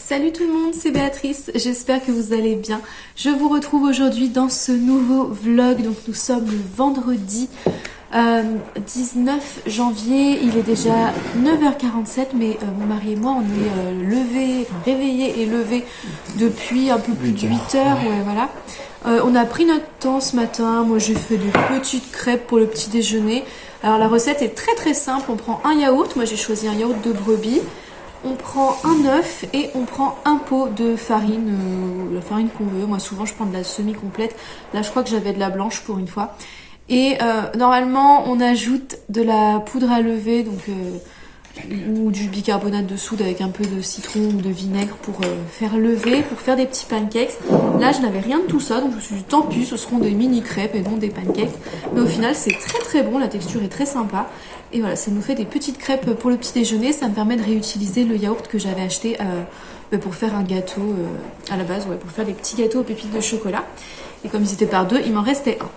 Salut tout le monde, c'est Béatrice, j'espère que vous allez bien. Je vous retrouve aujourd'hui dans ce nouveau vlog, donc nous sommes le vendredi 19 janvier, il est déjà 9h47, mais mon mari et moi on est réveillés et levés depuis un peu plus de 8h, ouais voilà. On a pris notre temps ce matin, moi j'ai fait des petites crêpes pour le petit déjeuner. Alors la recette est très simple, on prend un yaourt, moi j'ai choisi un yaourt de brebis. On prend un œuf et on prend un pot de farine, la farine qu'on veut. Moi souvent je prends de la semi-complète. Là je crois que j'avais de la blanche pour une fois. Et normalement on ajoute de la poudre à lever, donc ou du bicarbonate de soude avec un peu de citron ou de vinaigre pour faire lever, pour faire des petits pancakes. Là je n'avais rien de tout ça, donc je me suis dit tant pis, ce seront des mini crêpes et non des pancakes. Mais au final c'est très bon, la texture est très sympa. Et voilà, ça nous fait des petites crêpes pour le petit déjeuner. Ça me permet de réutiliser le yaourt que j'avais acheté pour faire un gâteau à la base, ouais, pour faire des petits gâteaux aux pépites de chocolat. Et comme ils étaient par deux, il m'en restait un.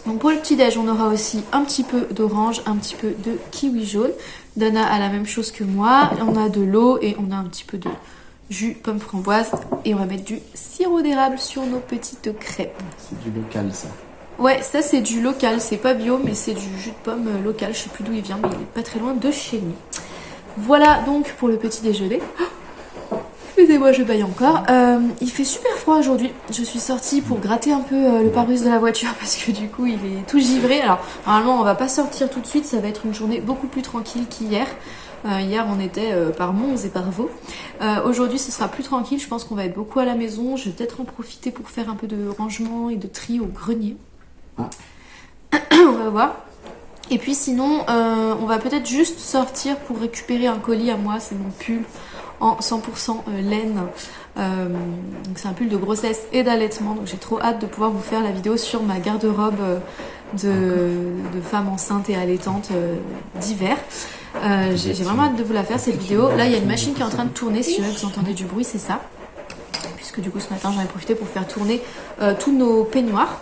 Donc pour le petit déj, on aura aussi un petit peu d'orange, un petit peu de kiwi jaune. Dana a la même chose que moi. On a de l'eau et on a un petit peu de jus pomme framboise. Et on va mettre du sirop d'érable sur nos petites crêpes. C'est du local ça. Ouais, ça c'est du local, c'est pas bio, mais c'est du jus de pomme local. Je sais plus d'où il vient, mais il est pas très loin de chez nous. Voilà donc pour le petit déjeuner. Excusez-moi, je baille encore. Il fait super froid aujourd'hui. Je suis sortie pour gratter un peu le pare-brise de la voiture parce que du coup il est tout givré. Alors normalement on va pas sortir tout de suite, ça va être une journée beaucoup plus tranquille qu'hier. Hier on était par Mons et par Vaud. Aujourd'hui ce sera plus tranquille, je pense qu'on va être beaucoup à la maison. Je vais peut-être en profiter pour faire un peu de rangement et de tri au grenier. On va voir. Et puis sinon on va peut-être juste sortir pour récupérer un colis à moi, c'est mon pull en 100% laine. Donc c'est un pull de grossesse et d'allaitement, donc j'ai trop hâte de pouvoir vous faire la vidéo sur ma garde-robe de femme enceinte et allaitante d'hiver. J'ai vraiment hâte de vous la faire cette vidéo. Là il y a une machine qui est en train de tourner, si jamais vous entendez du bruit c'est ça, puisque du coup ce matin j'en ai profité pour faire tourner tous nos peignoirs.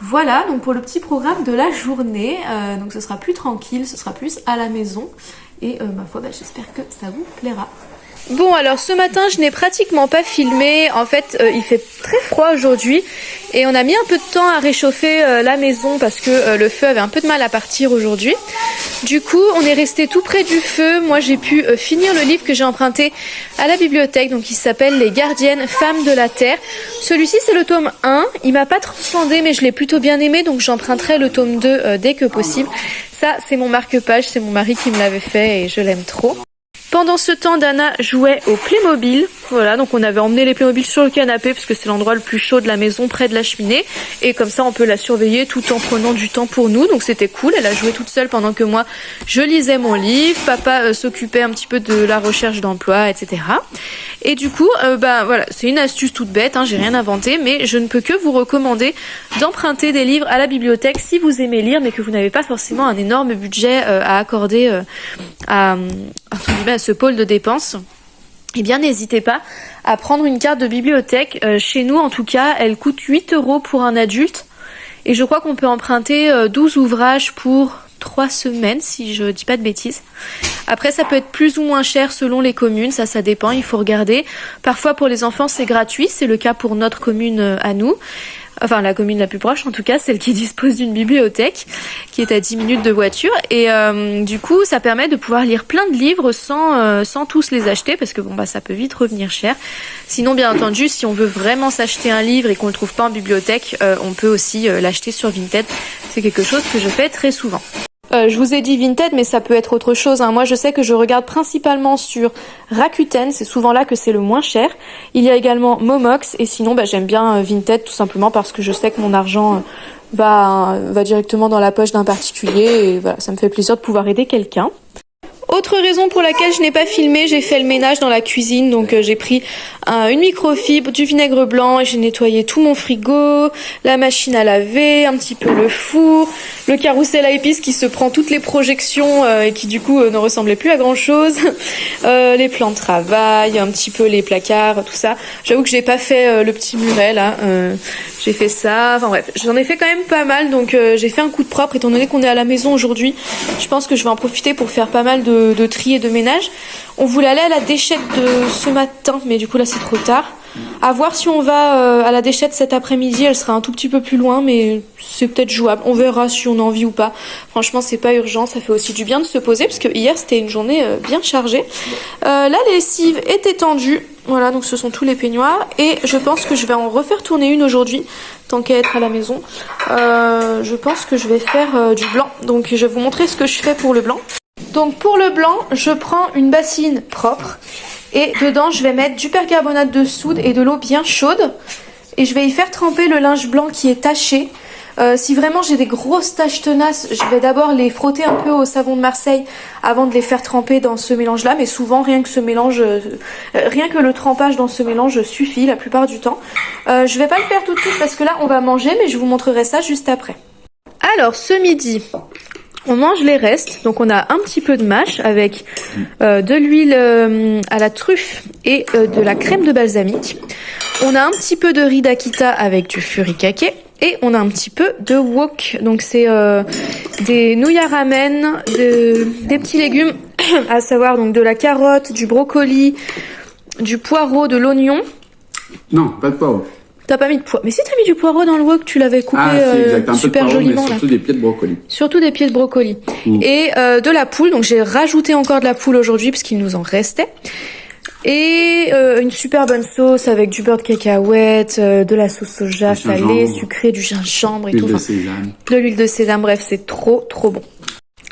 Voilà donc pour le petit programme de la journée, donc ce sera plus tranquille, ce sera plus à la maison et ma foi j'espère que ça vous plaira. Bon alors ce matin je n'ai pratiquement pas filmé, en fait il fait très froid aujourd'hui et on a mis un peu de temps à réchauffer la maison parce que le feu avait un peu de mal à partir aujourd'hui. Du coup on est resté tout près du feu, moi j'ai pu finir le livre que j'ai emprunté à la bibliothèque, donc il s'appelle Les gardiennes femmes de la terre. Celui-ci c'est le tome 1, il m'a pas transcendé mais je l'ai plutôt bien aimé, donc j'emprunterai le tome 2 dès que possible. Ça c'est mon marque-page, c'est mon mari qui me l'avait fait et je l'aime trop. Pendant ce temps, Dana jouait au Playmobil. Voilà, donc on avait emmené les Playmobil sur le canapé parce que c'est l'endroit le plus chaud de la maison, près de la cheminée. Et comme ça, on peut la surveiller tout en prenant du temps pour nous. Donc c'était cool. Elle a joué toute seule pendant que moi, je lisais mon livre. Papa s'occupait un petit peu de la recherche d'emploi, etc. Et du coup, voilà, c'est une astuce toute bête, hein, j'ai rien inventé, mais je ne peux que vous recommander d'emprunter des livres à la bibliothèque si vous aimez lire, mais que vous n'avez pas forcément un énorme budget à accorder à ce pôle de dépenses. Eh bien, n'hésitez pas à prendre une carte de bibliothèque. Chez nous, en tout cas, elle coûte 8 € pour un adulte. Et je crois qu'on peut emprunter 12 ouvrages pour 3 semaines, si je dis pas de bêtises. Après, ça peut être plus ou moins cher selon les communes, ça dépend, il faut regarder. Parfois, pour les enfants, c'est gratuit, c'est le cas pour notre commune à nous. Enfin, la commune la plus proche, en tout cas, celle qui dispose d'une bibliothèque, qui est à 10 minutes de voiture. Et du coup, ça permet de pouvoir lire plein de livres sans tous les acheter, parce que ça peut vite revenir cher. Sinon, bien entendu, si on veut vraiment s'acheter un livre et qu'on le trouve pas en bibliothèque, on peut aussi l'acheter sur Vinted. C'est quelque chose que je fais très souvent. Je vous ai dit Vinted, mais ça peut être autre chose, hein. Moi, je sais que je regarde principalement sur Rakuten, c'est souvent là que c'est le moins cher. Il y a également Momox, et sinon, j'aime bien Vinted tout simplement parce que je sais que mon argent va directement dans la poche d'un particulier, et voilà, ça me fait plaisir de pouvoir aider quelqu'un. Autre raison pour laquelle je n'ai pas filmé, j'ai fait le ménage dans la cuisine, donc j'ai pris une microfibre, du vinaigre blanc et j'ai nettoyé tout mon frigo, la machine à laver, un petit peu le four, le carrousel à épices qui se prend toutes les projections et qui du coup ne ressemblait plus à grand chose, les plans de travail, un petit peu les placards, tout ça. J'avoue que j'ai pas fait le petit muret là, j'ai fait ça, enfin bref, j'en ai fait quand même pas mal, donc j'ai fait un coup de propre étant donné qu'on est à la maison aujourd'hui. Je pense que je vais en profiter pour faire pas mal de de tri et de ménage. On voulait aller à la déchette de ce matin, mais du coup là c'est trop tard. À voir si on va à la déchette cet après-midi, elle sera un tout petit peu plus loin, mais c'est peut-être jouable. On verra si on a envie ou pas. Franchement, c'est pas urgent, ça fait aussi du bien de se poser, parce que hier c'était une journée bien chargée. La lessive est étendue, voilà, donc ce sont tous les peignoirs, et je pense que je vais en refaire tourner une aujourd'hui, tant qu'à être à la maison. Je pense que je vais faire du blanc, donc je vais vous montrer ce que je fais pour le blanc. Donc pour le blanc, je prends une bassine propre. Et dedans, je vais mettre du percarbonate de soude et de l'eau bien chaude. Et je vais y faire tremper le linge blanc qui est taché. Si vraiment j'ai des grosses taches tenaces, je vais d'abord les frotter un peu au savon de Marseille avant de les faire tremper dans ce mélange-là. Mais souvent, rien que le trempage dans ce mélange suffit la plupart du temps. Je vais pas le faire tout de suite parce que là, on va manger, mais je vous montrerai ça juste après. Alors, ce midi... on mange les restes, donc on a un petit peu de mâche avec de l'huile à la truffe et de la crème de balsamique. On a un petit peu de riz d'Akita avec du furikake et on a un petit peu de wok. Donc c'est des nouilles à ramen, des petits légumes, à savoir donc de la carotte, du brocoli, du poireau, de l'oignon. Non, pas de poireau. T'as pas mis de poireau. Mais si t'as mis du poireau dans le wok, tu l'avais coupé super joliment. Surtout des pieds de brocoli. Surtout des pieds de brocoli. Et de la poule. Donc j'ai rajouté encore de la poule aujourd'hui parce qu'il nous en restait. Et une super bonne sauce avec du beurre de cacahuète, de la sauce soja salée, sucrée, du gingembre et tout. De l'huile de sésame. Bref, c'est trop bon.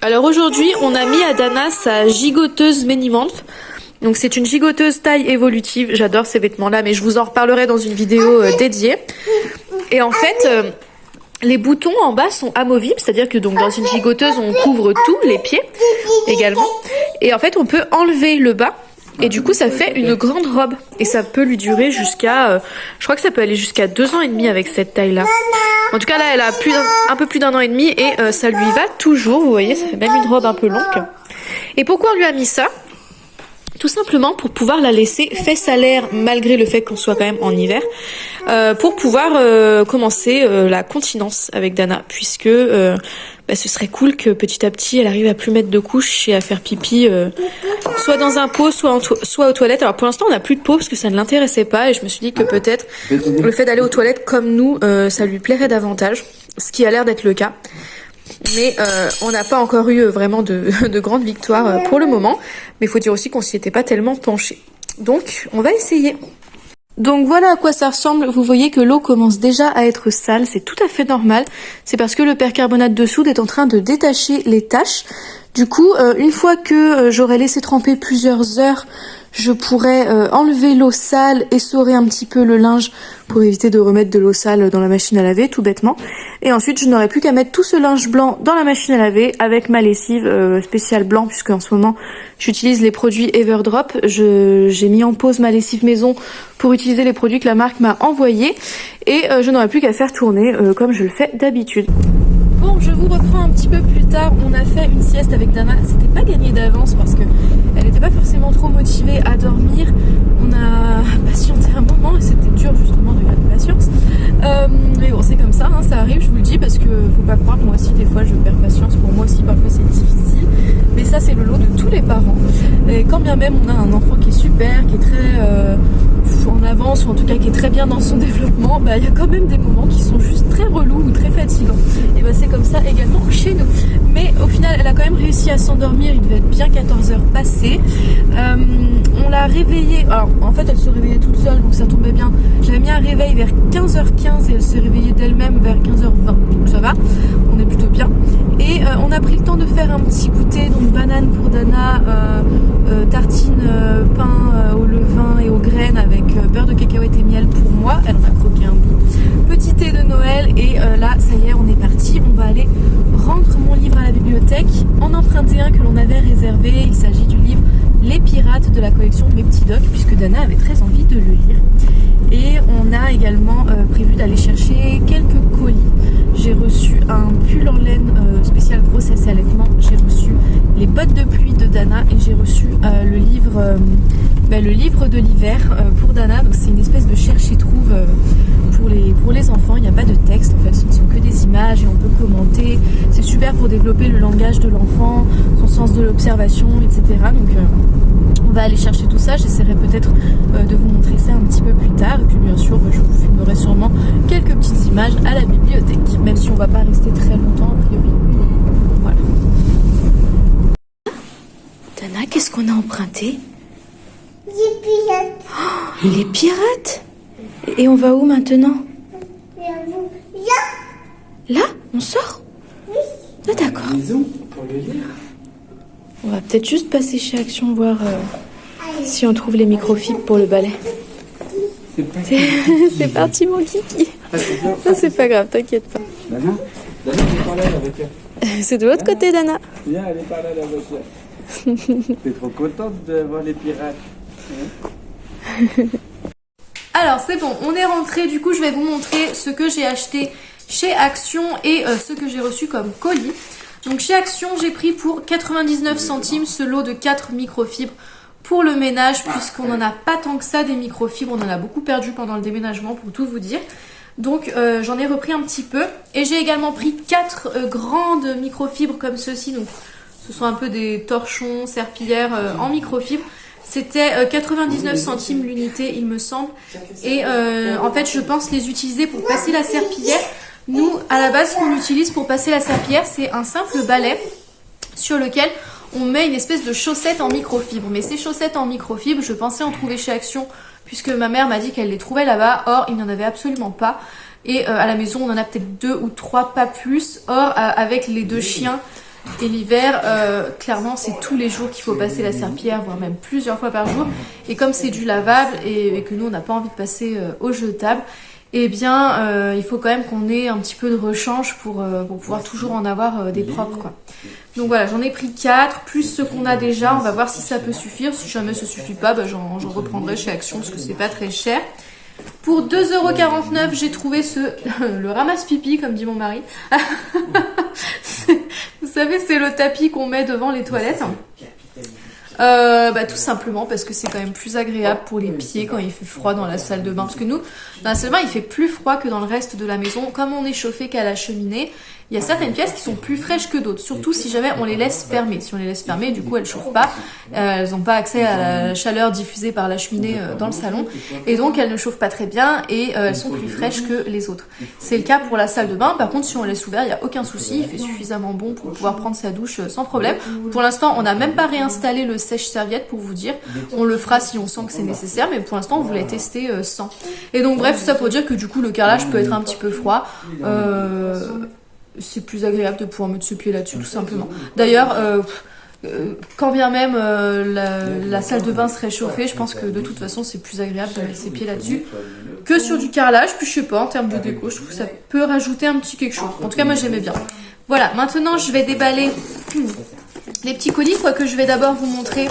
Alors aujourd'hui, on a mis à Dana sa gigoteuse Menimanf. Donc c'est une gigoteuse taille évolutive, j'adore ces vêtements-là, mais je vous en reparlerai dans une vidéo dédiée. Et en fait, les boutons en bas sont amovibles, c'est-à-dire que donc dans une gigoteuse, on couvre tout, les pieds également. Et en fait, on peut enlever le bas, et du coup, ça fait une grande robe. Et ça peut lui durer jusqu'à, je crois que ça peut aller jusqu'à 2 ans et demi avec cette taille-là. En tout cas, là, elle a un peu plus d'1 an et demi, et ça lui va toujours, vous voyez, ça fait même une robe un peu longue. Et pourquoi on lui a mis ça ? Tout simplement pour pouvoir la laisser fesses à l'air malgré le fait qu'on soit quand même en hiver, pour pouvoir commencer la continence avec Dana, puisque ce serait cool que petit à petit elle arrive à plus mettre de couches et à faire pipi soit dans un pot, soit aux toilettes. Alors pour l'instant on n'a plus de pot parce que ça ne l'intéressait pas, et je me suis dit que peut-être le fait d'aller aux toilettes comme nous, ça lui plairait davantage, ce qui a l'air d'être le cas. Mais on n'a pas encore eu vraiment de grandes victoires pour le moment. Mais il faut dire aussi qu'on s'y était pas tellement penché. Donc on va essayer. Donc voilà à quoi ça ressemble. Vous voyez que l'eau commence déjà à être sale. C'est tout à fait normal. C'est parce que le percarbonate de soude est en train de détacher les taches. Du coup, une fois que j'aurai laissé tremper plusieurs heures, je pourrais enlever l'eau sale, essorer un petit peu le linge pour éviter de remettre de l'eau sale dans la machine à laver, tout bêtement. Et ensuite, je n'aurai plus qu'à mettre tout ce linge blanc dans la machine à laver avec ma lessive spéciale blanc, puisque en ce moment, j'utilise les produits Everdrop. J'ai mis en pause ma lessive maison pour utiliser les produits que la marque m'a envoyés. Et je n'aurai plus qu'à faire tourner comme je le fais d'habitude. Bon, je vous reprends un petit peu plus tard. On a fait une sieste avec Dana. C'était pas gagné d'avance parce que elle n'était pas forcément trop motivée à dormir. On a patienté un moment et c'était dur justement de garder patience. Mais bon, c'est comme ça, hein, ça arrive, je vous le dis, parce que faut pas croire, moi aussi des fois je perds patience. Pour moi aussi parfois c'est difficile. Mais ça c'est le lot de tous les parents. Et quand bien même on a un enfant qui est super, qui est très en avance, ou en tout cas qui est très bien dans son développement, il y a quand même des moments qui sont juste très relous ou très fatigants. Et c'est comme ça également chez nous. Mais au final elle a quand même réussi à s'endormir. Il devait être bien 14 heures passées. On l'a réveillée, alors en fait elle se réveillait toute seule, donc ça tombait bien. J'avais mis un réveil vers 15h15 et elle s'est réveillée d'elle-même vers 15h20, donc ça va, on est plutôt bien. Et on a pris le temps de faire un petit goûter, donc banane pour Dana, tartine pain au levain et aux graines avec beurre de cacahuète et miel pour moi. Elle en a croqué un bout. Petit thé de Noël, et là ça y est, on est parti. On va aller rendre mon livre à la bibliothèque, en emprunter un que l'on avait réservé. Il s'agit du livre Les Pirates de la collection Mes Petits Docs, puisque Dana avait très envie de le lire. Et on a également prévu d'aller chercher quelques colis. J'ai reçu un pull en laine spécial grossesse et allaitement. J'ai reçu les bottes de pluie de Dana et j'ai reçu le livre de l'hiver pour Dana. Donc c'est une espèce de cherche et trouve pour les enfants. Il n'y a pas de texte en fait, ce ne sont que des images et on peut commenter. C'est super pour développer le langage de l'enfant, son sens de l'observation, etc. Donc on va aller chercher tout ça. J'essaierai peut-être de vous montrer ça un petit peu plus tard. Et puis bien sûr, je vous filmerai sûrement quelques petites images à la bibliothèque. Même si on va pas rester très longtemps a priori. Voilà. Dana, qu'est-ce qu'on a emprunté? Les pirates. Oh, les pirates? Et on va où maintenant? Là? On sort? Oui. Ah d'accord. Pour le lire. On va peut-être juste passer chez Action voir si on trouve les microfibres pour le balai. C'est parti mon kiki. Ça c'est pas grave, t'inquiète pas. Dana, elle est par là avec elle. C'est de l'autre côté Dana. Viens, elle est par là avec elle. T'es trop contente de voir les pirates. Alors c'est bon, on est rentré. Du coup je vais vous montrer ce que j'ai acheté chez Action et ce que j'ai reçu comme colis. Donc chez Action j'ai pris pour 99 centimes ce lot de 4 microfibres pour le ménage, puisqu'on n'en a pas tant que ça des microfibres, on en a beaucoup perdu pendant le déménagement pour tout vous dire. Donc j'en ai repris un petit peu et j'ai également pris 4 grandes microfibres comme ceci. Donc ce sont un peu des torchons, serpillères en microfibres. C'était 99 centimes l'unité il me semble. Et en fait je pense les utiliser pour passer la serpillière. Nous à la base ce qu'on utilise pour passer la serpillière c'est un simple balai sur lequel on met une espèce de chaussette en microfibre. Mais ces chaussettes en microfibre je pensais en trouver chez Action puisque ma mère m'a dit qu'elle les trouvait là-bas. Or il n'y en avait absolument pas. Et à la maison on en a peut-être 2 ou 3 pas plus. Or avec les 2 chiens et l'hiver, clairement c'est tous les jours qu'il faut passer la serpillière, voire même plusieurs fois par jour. Et comme c'est du lavable et que nous on n'a pas envie de passer au jetable, eh bien il faut quand même qu'on ait un petit peu de rechange pour pouvoir toujours en avoir des propres quoi. Donc voilà, j'en ai pris 4 plus ce qu'on a déjà. On va voir si ça peut suffire. Si jamais ça suffit pas, bah, j'en reprendrai chez Action parce que c'est pas très cher. Pour 2,49 € j'ai trouvé le ramasse-pipi comme dit mon mari. Vous savez c'est le tapis qu'on met devant les toilettes. Tout simplement parce que c'est quand même plus agréable pour les pieds quand il fait froid dans la salle de bain. Parce que nous, dans la salle de bain, il fait plus froid que dans le reste de la maison. Comme on est chauffé qu'à la cheminée, il y a certaines pièces qui sont plus fraîches que d'autres. Surtout si jamais on les laisse fermer. Si on les laisse fermer, du coup, elles chauffent pas. Elles n'ont pas accès à la chaleur diffusée par la cheminée dans le salon. Et donc, elles ne chauffent pas très bien et elles sont plus fraîches que les autres. C'est le cas pour la salle de bain. Par contre, si on laisse ouvert, il n'y a aucun souci. Il fait suffisamment bon pour pouvoir prendre sa douche sans problème. Pour l'instant, on n'a même pas réinstallé le sèche-serviette pour vous dire. On le fera si on sent que c'est nécessaire. Mais pour l'instant, on voulait tester sans. Et donc, bref, tout ça pour dire que du coup, le carrelage peut être un petit peu froid. C'est plus agréable de pouvoir mettre ce pied là-dessus tout simplement. D'ailleurs, quand bien même la salle de bain serait chauffée, je pense que de toute façon c'est plus agréable de mettre ses pieds là-dessus que sur du carrelage. Puis je sais pas, en termes de déco, je trouve que ça peut rajouter un petit quelque chose. En tout cas moi j'aimais bien. Voilà, maintenant je vais déballer les petits colis, quoique je vais d'abord vous montrer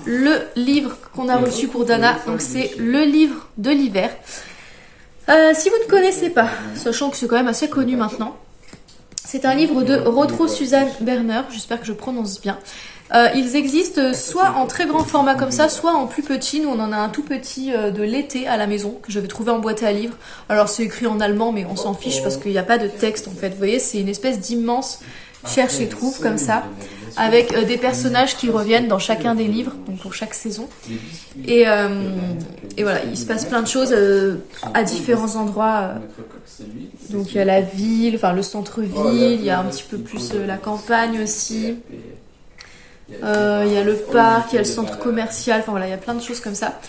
le livre qu'on a reçu pour Dana. Donc c'est le livre de l'hiver. Si vous ne connaissez pas, sachant que c'est quand même assez connu maintenant, c'est un livre de Rotro Suzanne Berner, j'espère que je prononce bien. Ils existent soit en très grand format comme ça, soit en plus petit. Nous on en a un tout petit de l'été à la maison que j'avais trouvé en boîte à livres. Alors c'est écrit en allemand mais on s'en fiche parce qu'il n'y a pas de texte en fait. Vous voyez, c'est une espèce d'immense cherche et trouve comme ça, avec des personnages qui reviennent dans chacun des livres, donc pour chaque saison. Et voilà, il se passe plein de choses à différents endroits. Donc il y a la ville, enfin le centre-ville, il y a un petit peu plus la campagne aussi. Il y a le parc, il y a le centre commercial, enfin voilà, il y a plein de choses comme ça.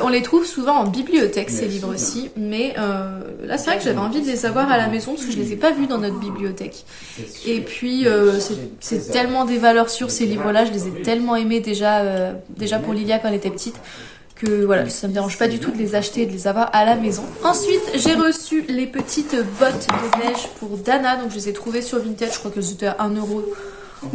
On les trouve souvent en bibliothèque ces livres aussi, mais là c'est vrai que j'avais envie de les avoir à la maison parce que je les ai pas vus dans notre bibliothèque. Et puis c'est tellement des valeurs sûres ces livres-là, je les ai tellement aimés déjà pour Lilia quand elle était petite, que voilà, ça me dérange pas du tout de les acheter et de les avoir à la maison. Ensuite, j'ai reçu les petites bottes de neige pour Dana, donc je les ai trouvées sur Vinted, je crois que c'était à 1 €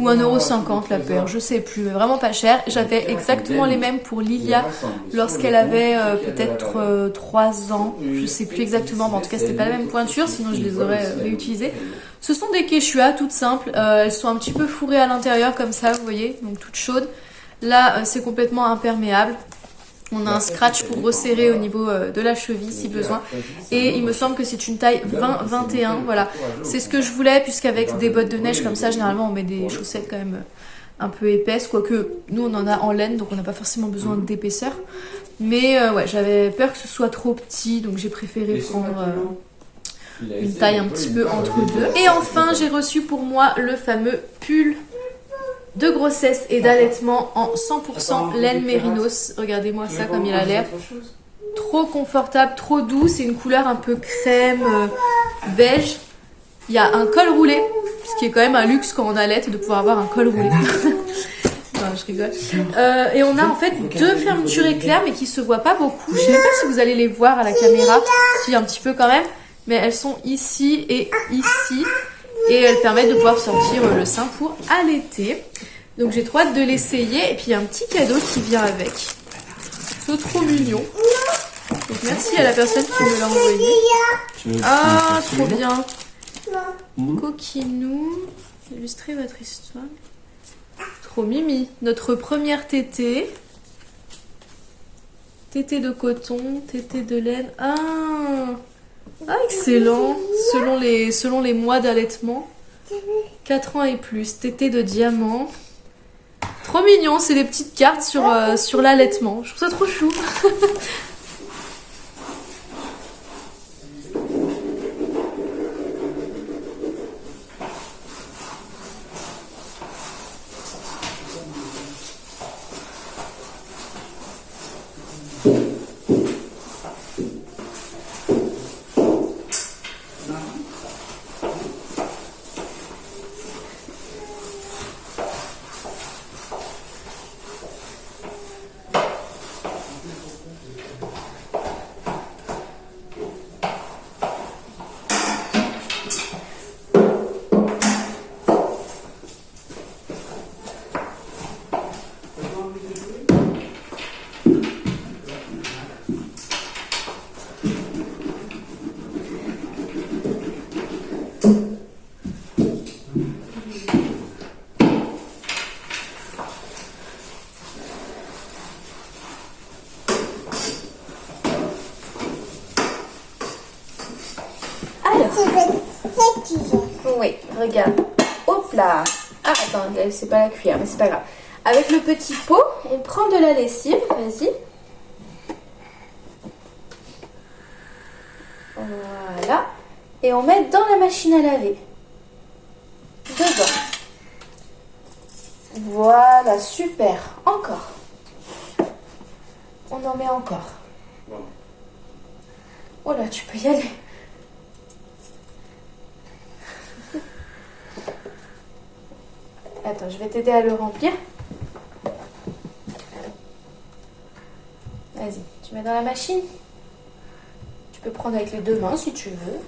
ou 1,50 € la paire, je sais plus, mais vraiment pas cher. J'avais exactement les mêmes pour Lilia lorsqu'elle avait peut-être 3 ans, je sais plus exactement, mais en tout cas c'était pas la même pointure, sinon je les aurais réutilisées. Ce sont des quechua toutes simples. Elles sont un petit peu fourrées à l'intérieur comme ça, vous voyez, donc toutes chaudes. Là, c'est complètement imperméable. On a un scratch pour resserrer au niveau de la cheville si besoin. Et il me semble que c'est une taille 20-21. Voilà, c'est ce que je voulais puisqu'avec des bottes de neige comme ça, généralement on met des chaussettes quand même un peu épaisses. Quoique nous on en a en laine donc on n'a pas forcément besoin d'épaisseur. Mais ouais, j'avais peur que ce soit trop petit donc j'ai préféré prendre une taille un petit peu entre deux. Et enfin j'ai reçu pour moi le fameux pull de grossesse et d'allaitement en 100% laine mérinos. Regardez-moi ça comme il a l'air. Trop confortable, trop doux. C'est une couleur un peu crème, beige. Il y a un col roulé, ce qui est quand même un luxe quand on allait de pouvoir avoir un col roulé. Non, je rigole. Et on a en fait deux fermetures éclairs mais qui se voient pas beaucoup. Je sais même pas si vous allez les voir à la caméra. Si, un petit peu quand même. Mais elles sont ici et ici. Et elles permettent de pouvoir sortir le sein pour allaiter. Donc j'ai trop hâte de l'essayer. Et puis il y a un petit cadeau qui vient avec. C'est trop mignon. Donc merci à la personne qui me l'a envoyé. Ah, trop bien. Coquinou. Illustrez votre histoire. Trop mimi. Notre première tétée. Tétée de coton, tétée de laine. Ah, excellent. Selon les mois d'allaitement. 4 ans et plus. Tétée de diamant. Trop mignon. C'est des petites cartes sur l'allaitement. Je trouve ça trop chou. Oui, regarde. Hop là. Ah, attends, c'est pas la cuillère, mais c'est pas grave. Avec le petit pot, on prend de la lessive. Vas-y. Voilà. Et on met dans la machine à laver. Dedans. Voilà, super. Encore. On en met encore. Oh là, tu peux y aller. Attends, je vais t'aider à le remplir. Vas-y, tu mets dans la machine. Tu peux prendre avec les deux mains si tu veux.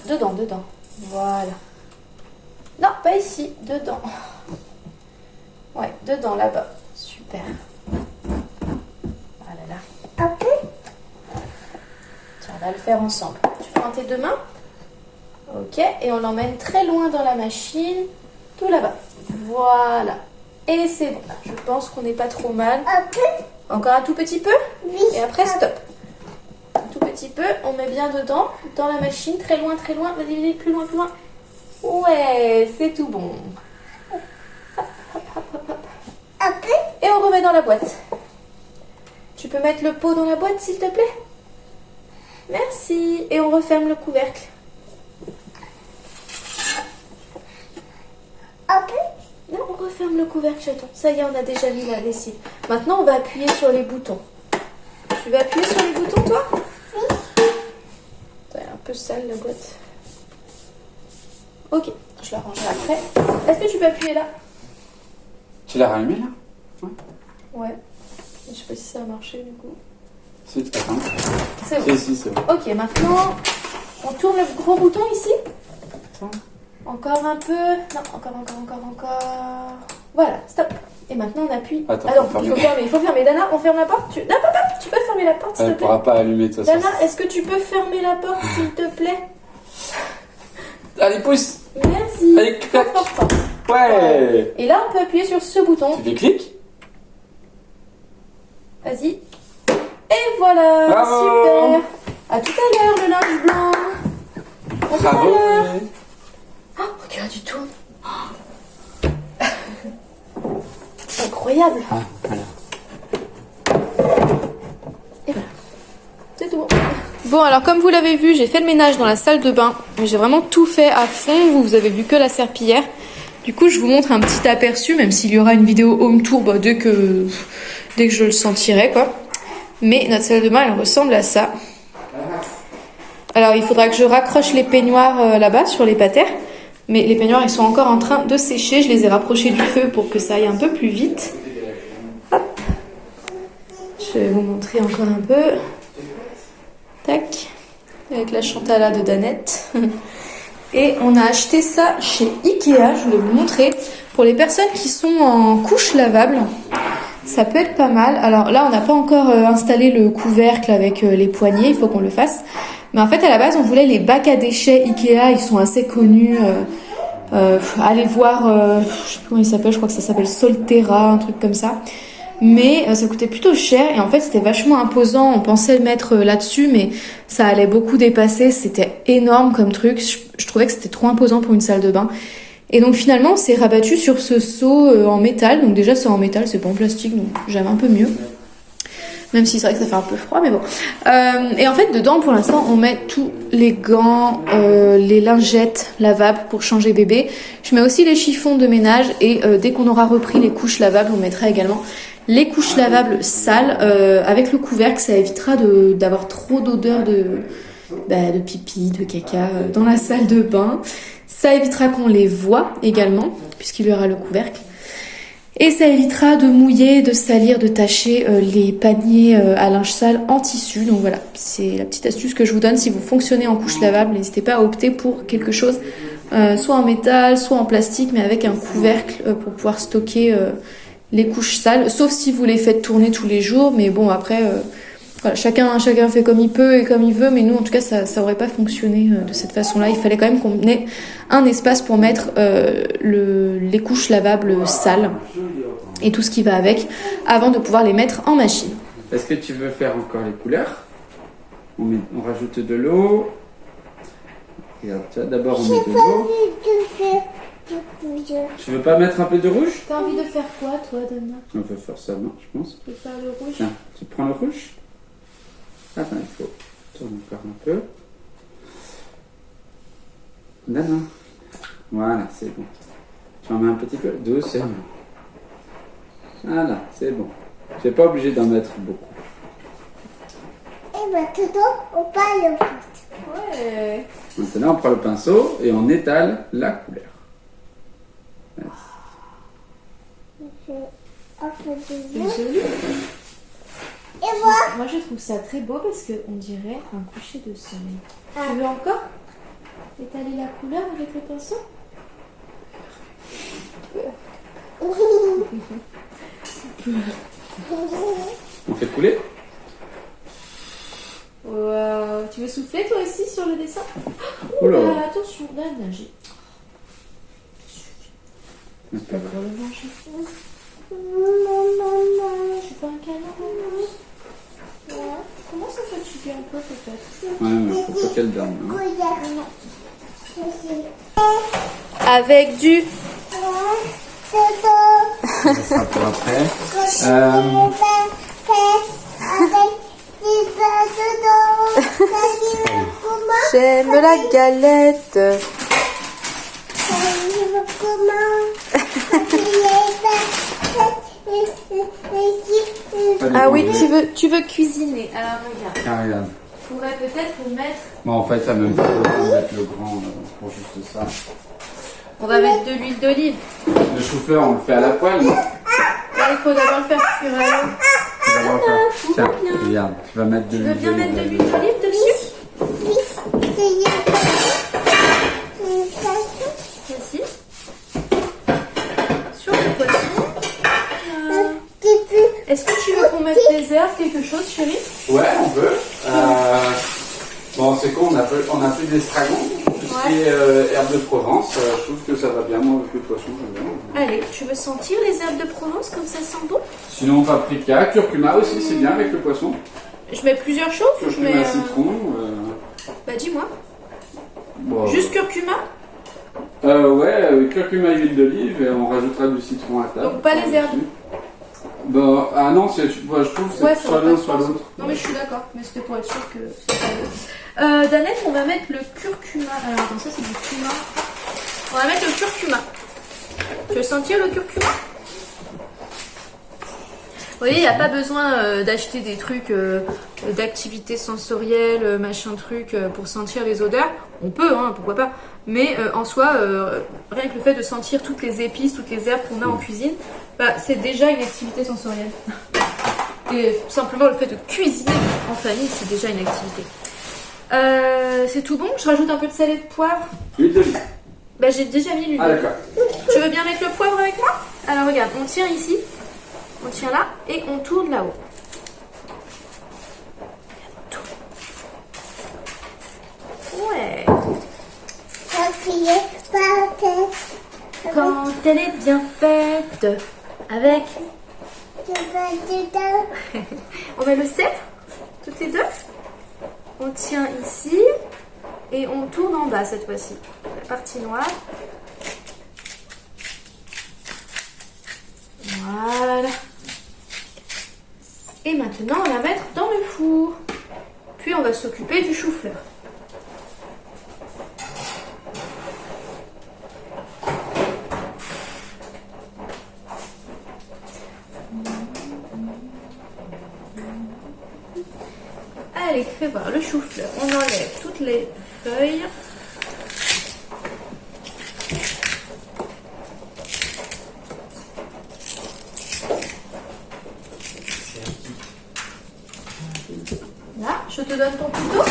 Dedans. Voilà. Non, pas ici, dedans. Ouais, dedans, là-bas. Super. Voilà, là. Tiens, on va le faire ensemble. Tu prends tes deux mains. Ok, et on l'emmène très loin dans la machine. Tout là-bas. Voilà. Et c'est bon. Je pense qu'on n'est pas trop mal. Encore un tout petit peu. Et après, stop. Un tout petit peu. On met bien dedans, dans la machine. Très loin, très loin. Vas-y, plus loin, plus loin. Ouais, c'est tout bon. Hop, hop, hop, hop, hop. Et on remet dans la boîte. Tu peux mettre le pot dans la boîte, s'il te plaît? Merci. Et on referme le couvercle. Là, on referme le couvercle, chaton. Ça y est, on a déjà mis la lessive. Maintenant, on va appuyer sur les boutons. Tu vas appuyer sur les boutons, toi? Oui. C'est un peu sale, la boîte. Ok, je la rangerai après. Est-ce que tu peux appuyer là? Tu l'as rallumé là? Ouais. Je sais pas si ça a marché, du coup. Si, attends. C'est bon. Si, c'est bon. Ok, maintenant, on tourne le gros bouton ici. Ça. Encore un peu. Non, encore. Voilà, stop. Et maintenant on appuie. Attends, alors, il faut fermer. Dana, on ferme la porte. Non, papa, tu peux fermer la porte s'il te Elle plaît. pourra pas allumer de toute façon. Dana, est-ce que tu peux fermer la porte s'il te plaît? Allez, pousse. Merci. Allez, clac. Fort, fort, fort. Ouais. Et là, on peut appuyer sur ce bouton. Tu fais clic. Vas-y. Et voilà. Bravo. Super. À tout à l'heure, le linge blanc. À tout à Bravo. l'heure. Oh, regarde, tu tournes. Incroyable. Ah, voilà. Et voilà. C'est tout. Bon, alors comme vous l'avez vu, j'ai fait le ménage dans la salle de bain. J'ai vraiment tout fait à fond. Vous avez vu que la serpillière. Du coup, je vous montre un petit aperçu, même s'il y aura une vidéo home tour bah, dès que je le sentirai, quoi. Mais notre salle de bain, elle ressemble à ça. Alors, il faudra que je raccroche les peignoirs là-bas sur les patères. Mais les peignoirs, ils sont encore en train de sécher. Je les ai rapprochés du feu pour que ça aille un peu plus vite. Hop. Je vais vous montrer encore un peu. Tac. Avec la Chantala de Danette. Et on a acheté ça chez Ikea. Je voulais vous montrer. Pour les personnes qui sont en couche lavable, ça peut être pas mal. Alors là, on n'a pas encore installé le couvercle avec les poignées. Il faut qu'on le fasse. Mais en fait, à la base, on voulait les bacs à déchets Ikea. Ils sont assez connus. Allez voir, je sais plus comment il s'appelle. Je crois que ça s'appelle Solterra, un truc comme ça. Mais ça coûtait plutôt cher. Et en fait, c'était vachement imposant. On pensait le mettre là-dessus, mais ça allait beaucoup dépasser. C'était énorme comme truc. Je trouvais que c'était trop imposant pour une salle de bain. Et donc finalement, on s'est rabattu sur ce seau en métal. Donc déjà, c'est en métal, c'est pas en plastique, donc j'aime un peu mieux. Même si c'est vrai que ça fait un peu froid, mais bon. Et en fait, dedans, pour l'instant, on met tous les gants, les lingettes lavables pour changer bébé. Je mets aussi les chiffons de ménage. Et dès qu'on aura repris les couches lavables, on mettra également les couches lavables sales. Avec le couvercle, ça évitera d'avoir trop d'odeur de pipi, de caca dans la salle de bain. Ça évitera qu'on les voit également, puisqu'il y aura le couvercle. Et ça évitera de mouiller, de salir, de tacher les paniers à linge sale en tissu. Donc voilà, c'est la petite astuce que je vous donne. Si vous fonctionnez en couche lavable, n'hésitez pas à opter pour quelque chose, soit en métal, soit en plastique, mais avec un couvercle pour pouvoir stocker les couches sales. Sauf si vous les faites tourner tous les jours. Mais bon, après, voilà, chacun fait comme il peut et comme il veut. Mais nous, en tout cas, ça aurait pas fonctionné de cette façon-là. Il fallait quand même qu'on ait un espace pour mettre les couches lavables sales et tout ce qui va avec avant de pouvoir les mettre en machine. Est-ce que tu veux faire encore les couleurs? On rajoute de l'eau. Regarde, tu vois, d'abord on met de l'eau. Tu veux pas mettre un peu de rouge? T'as envie de faire quoi, toi, Dana? On peut faire ça, non, je pense. Tu veux faire le rouge? Tiens, tu prends le rouge. Attends, il faut tourner encore un peu. Nana. Voilà, c'est bon. Tu en mets un petit peu, doucement. Voilà, c'est bon. Tu n'es pas obligé d'en mettre beaucoup. Et maintenant, on parle. Ouais. Maintenant, on prend le pinceau et on étale la couleur. C'est joli. Et moi, Moi, je trouve ça très beau parce qu'on dirait un coucher de soleil. Ah. Tu veux encore étaler la couleur avec le pinceau? On fait couler? Wow. Tu veux souffler toi aussi sur le dessin? Oula. Attention, Dana, j'ai pas pour le manger. Je suis pas un canard. Comment ça fatigue un peu peut-être? Ouais, mais faut pas qu'elle dorme. Hein. Avec du... Ça sera pour après. J'aime la galette. Ah oui, tu veux cuisiner. Alors regarde. Ah, regarde. Je pourrais peut-être mettre... Bon, en fait, ça même pas besoin de mettre le grand pour juste ça. On va mettre de l'huile d'olive. Le chou-fleur, on le fait à la poêle, non? Là, il faut d'abord le faire cuire à l'eau. Tu vas voir ça. tout va Tiens, bien. regarde, tu vas mettre de Tu veux l'huile bien mettre de l'huile d'olive dessus? Ici. Sur le poisson. Est-ce que tu veux qu'on mette des herbes, quelque chose, chérie? Ouais, on peut. Bon, c'est con, on a plus d'estragon. Ouais. et herbes de Provence. Je trouve que ça va bien, moi, avec le poisson, j'aime bien. Allez, tu veux sentir les herbes de Provence comme ça sent bon? Sinon, paprika, curcuma aussi, c'est bien avec le poisson. Je mets plusieurs choses ou je Curcuma, mets. citron. Bah dis-moi. Bon, Juste curcuma? ouais, curcuma et huile d'olive, et on rajoutera du citron à table. Donc pas les herbes. Bon, ah non, je trouve que c'est Ouais, ça soit va l'un pas soit de sens. l'autre. Non mais je suis d'accord, mais c'était pour être sûr que c'est pas l'autre. Danette, on va mettre le curcuma. Alors attends, ça c'est du cumin. On va mettre le curcuma. Tu veux sentir le curcuma? Vous voyez, il n'y a pas besoin d'acheter des trucs d'activité sensorielle, machin truc, pour sentir les odeurs. On peut, hein, pourquoi pas. Mais en soi, rien que le fait de sentir toutes les épices, toutes les herbes qu'on a en cuisine, bah, c'est déjà une activité sensorielle. Et simplement le fait de cuisiner en famille, c'est déjà une activité. C'est tout bon? Je rajoute un peu de sel et de poivre. Huile d'olive. Bah, j'ai déjà mis l'huile. Ah d'accord. Tu veux bien mettre le poivre avec moi? Alors regarde, on tient ici, on tient là et on tourne là-haut. Ouais. Quand elle est bien faite, avec... On met le sel, toutes les deux. On tient ici et on tourne en bas cette fois-ci. La partie noire. Voilà. Et maintenant, on va la mettre dans le four. Puis, on va s'occuper du chou-fleur. Allez, fais voir le chou-fleur. On enlève toutes les feuilles. Là, je te donne ton couteau.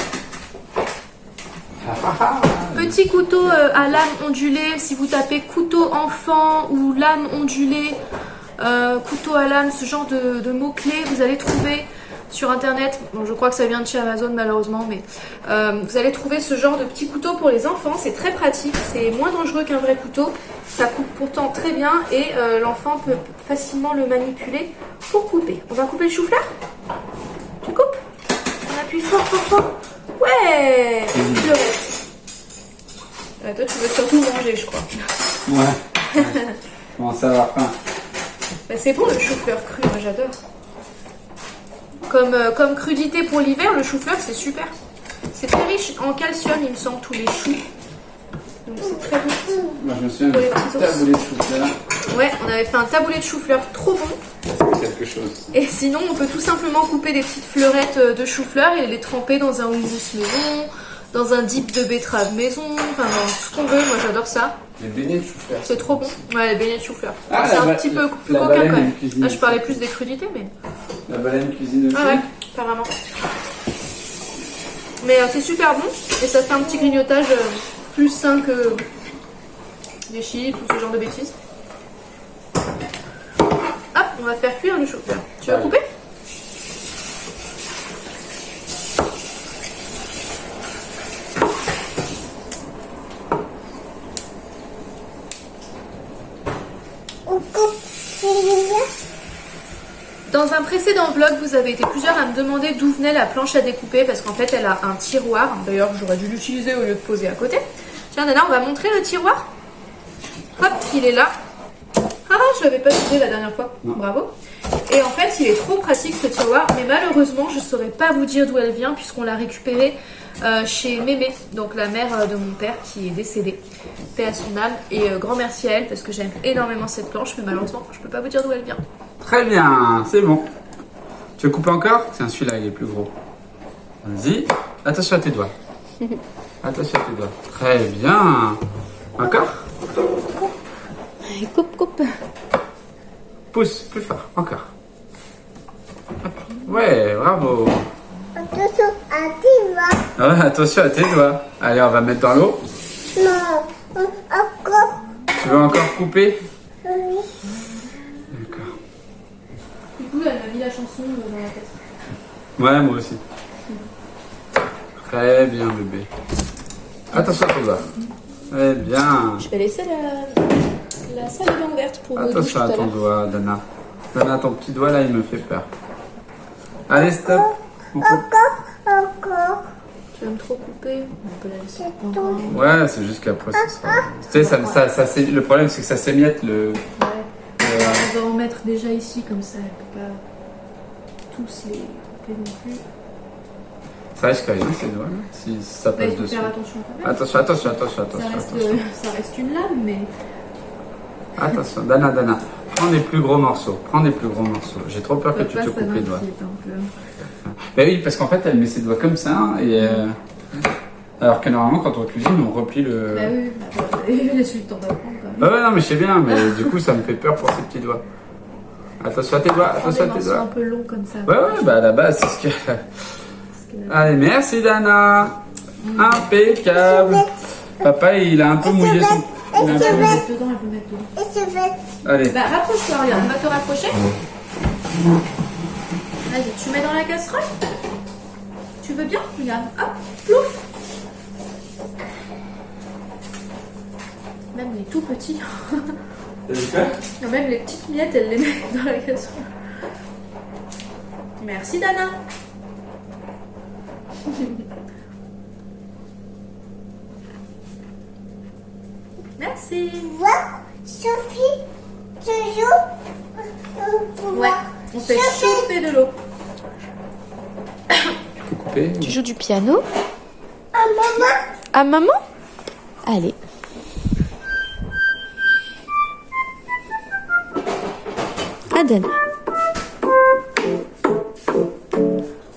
Petit couteau à lame ondulée. Si vous tapez couteau enfant ou lame ondulée, couteau à lame, ce genre de mots-clés, vous allez trouver sur internet. Bon, je crois que ça vient de chez Amazon malheureusement, mais vous allez trouver ce genre de petit couteau pour les enfants. C'est très pratique, c'est moins dangereux qu'un vrai couteau. Ça coupe pourtant très bien et l'enfant peut facilement le manipuler pour couper. On va couper le chou-fleur? Tu coupes? On appuie fort, fort, fort. Ouais, le reste. Toi, tu veux surtout manger, je crois. Ouais. Comment ça va faim? Bah, c'est bon le chou-fleur cru, moi j'adore. Comme crudité pour l'hiver, le chou-fleur c'est super. C'est très riche en calcium, il me semble, tous les choux. Donc c'est très bon. Moi je me souviens Pour les de petits ours. taboulé de chou-fleur. Ouais, on avait fait un taboulé de chou-fleur trop bon. C'est quelque chose. Et sinon, on peut tout simplement couper des petites fleurettes de chou-fleur et les tremper dans un houmous maison, dans un dip de betterave maison, enfin dans tout ce qu'on veut. Moi j'adore ça. Les beignets de chou-fleur. C'est trop bon. Ouais, les beignets de chou-fleur. Ah, C'est la un ba- petit peu plus la coquin baleine, quand même. elle cuisine Là, je parlais aussi. plus des crudités, mais. La baleine cuisine aussi. Ah ouais, apparemment. Mais c'est super bon et ça fait un petit grignotage plus sain que des chips ou ce genre de bêtises. Hop, on va faire cuire le chou-fleur. Tu vas Allez. couper? Dans un précédent vlog, vous avez été plusieurs à me demander d'où venait la planche à découper parce qu'en fait elle a un tiroir. D'ailleurs j'aurais dû l'utiliser au lieu de poser à côté. Tiens Nana, on va montrer le tiroir. Hop, il est là. Ah, je l'avais pas utilisé la dernière fois. Non. Bravo. Et en fait il est trop pratique ce tiroir, mais malheureusement je saurais pas vous dire d'où elle vient puisqu'on l'a récupéré chez Mémé, donc la mère de mon père qui est décédée. Paix à son âme et grand merci à elle parce que j'aime énormément cette planche, mais malheureusement je peux pas vous dire d'où elle vient. Très bien, c'est bon. Tu veux couper encore? Tiens, celui-là, il est plus gros. Vas-y. Attention à tes doigts. Attention à tes doigts. Très bien. Encore? Coupe, coupe. Pousse, plus fort. Encore. Hop. Ouais, bravo. Attention à tes doigts. Ouais, attention à tes doigts. Allez, on va mettre dans l'eau. Non, encore. Tu veux encore couper? Oui. D'accord. Du coup, elle m'a mis la chanson dans la tête. Ouais, moi aussi. Très bien, bébé. Attention à ton doigt. Très bien. Je vais laisser la salle de bain ouverte pour le douche tout Attention à à ton l'heure. doigt, Dana. Dana, ton petit doigt là, il me fait peur. Allez, stop. On coupe. Encore. Tu vas me trop couper? On peut la laisser prendre. Ouais, c'est juste qu'après, ça sera... Tu sais, le problème, c'est que ça s'émiette le... Ouais. On va en mettre déjà ici, comme ça, elle peut pas tous les couper non plus. Ça risque rien, ces doigts là, si ça Bah, passe il faut dessus. faire attention quand même. Attention. Ça reste une lame, mais... Attention, Dana. Prends des plus gros morceaux. J'ai trop peur que tu te Ça coupes les doigts. m'inquiète un peu. Ben oui, parce qu'en fait, elle met ses doigts comme ça. Alors que normalement, quand on cuisine, on replie le... Bah oui, laisse-lui le temps d'apprendre quand même. Ouais, non, mais je sais bien, mais du coup, ça me fait peur pour ses petits doigts. Attention à tes doigts, Prends des attention à tes morceaux doigts. un peu longs comme ça. Ouais, bah à la base, c'est ce que... Parce que- Allez, merci Dana. Impeccable. Papa, il a un peu mouillé son... Elle veut mettre dedans, elle veut mettre dedans. Et je vais. Allez. Bah rapproche-toi, regarde, on va te rapprocher. Vas-y, tu mets dans la casserole. Tu veux bien? Regarde, hop, plouf. Même les tout petits, même les petites miettes, elle les met dans la casserole. Merci Dana. Merci. Voir Sophie toujours. Ouais, on fait chauffer de l'eau. Tu peux couper. Tu joues du piano? Ah maman. À maman? Allez. Aden.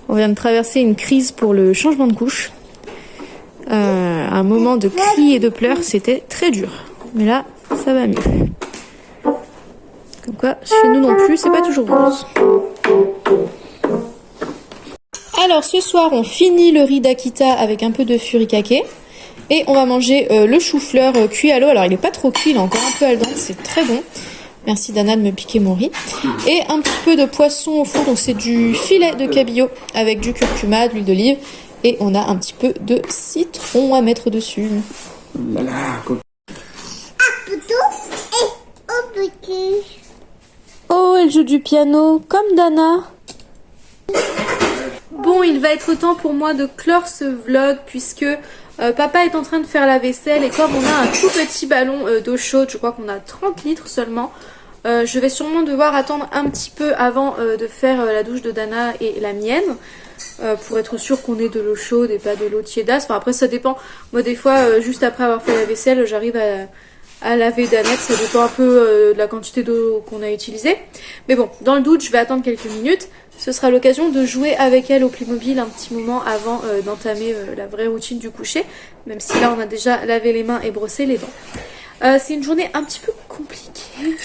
On vient de traverser une crise pour le changement de couche. Un moment de cris et de pleurs, c'était très dur. Mais là, ça va mieux. Comme quoi, chez nous non plus, c'est pas toujours rose. Alors ce soir, on finit le riz d'Akita avec un peu de furikake. Et on va manger le chou-fleur cuit à l'eau. Alors il est pas trop cuit, il est encore un peu al dente, c'est très bon. Merci Dana de me piquer mon riz. Et un petit peu de poisson au four, donc c'est du filet de cabillaud avec du curcuma, de l'huile d'olive. Et on a un petit peu de citron à mettre dessus. Voilà, coupe. Plutôt et au petit. Oh, elle joue du piano comme Dana. Bon, il va être temps pour moi de clore ce vlog puisque papa est en train de faire la vaisselle et comme on a un tout petit ballon d'eau chaude, je crois qu'on a 30 litres seulement, je vais sûrement devoir attendre un petit peu avant de faire la douche de Dana et la mienne pour être sûr qu'on ait de l'eau chaude et pas de l'eau tiédasse. Enfin après ça dépend, moi des fois juste après avoir fait la vaisselle j'arrive à laver Danette, ça dépend un peu de la quantité d'eau qu'on a utilisée. Mais bon, dans le doute, je vais attendre quelques minutes. Ce sera l'occasion de jouer avec elle au Playmobil un petit moment avant d'entamer la vraie routine du coucher. Même si là, on a déjà lavé les mains et brossé les dents. C'est une journée un petit peu compliquée.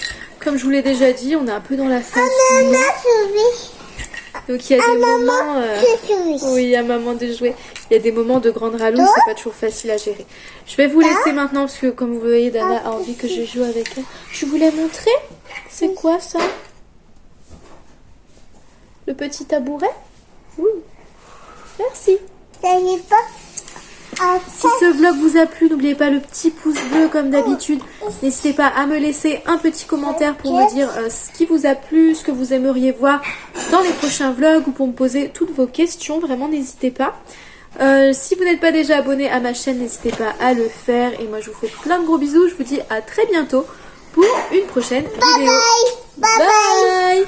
Comme je vous l'ai déjà dit, on est un peu dans la phase nuit. Donc il y a des moments... Oui, à maman de jouer. Il y a des moments de grande rallonge, c'est pas toujours facile à gérer. Je vais vous laisser maintenant parce que comme vous voyez, Dana a envie que je joue avec elle. Je voulais montrer. C'est quoi ça? Le petit tabouret? Oui. Merci. Ça y est pas. Si ce vlog vous a plu, n'oubliez pas le petit pouce bleu comme d'habitude. N'hésitez pas à me laisser un petit commentaire pour me dire ce qui vous a plu, ce que vous aimeriez voir dans les prochains vlogs ou pour me poser toutes vos questions. Vraiment, n'hésitez pas. Si vous n'êtes pas déjà abonné à ma chaîne, n'hésitez pas à le faire. Et moi, je vous fais plein de gros bisous. Je vous dis à très bientôt pour une prochaine vidéo. Bye bye. Bye.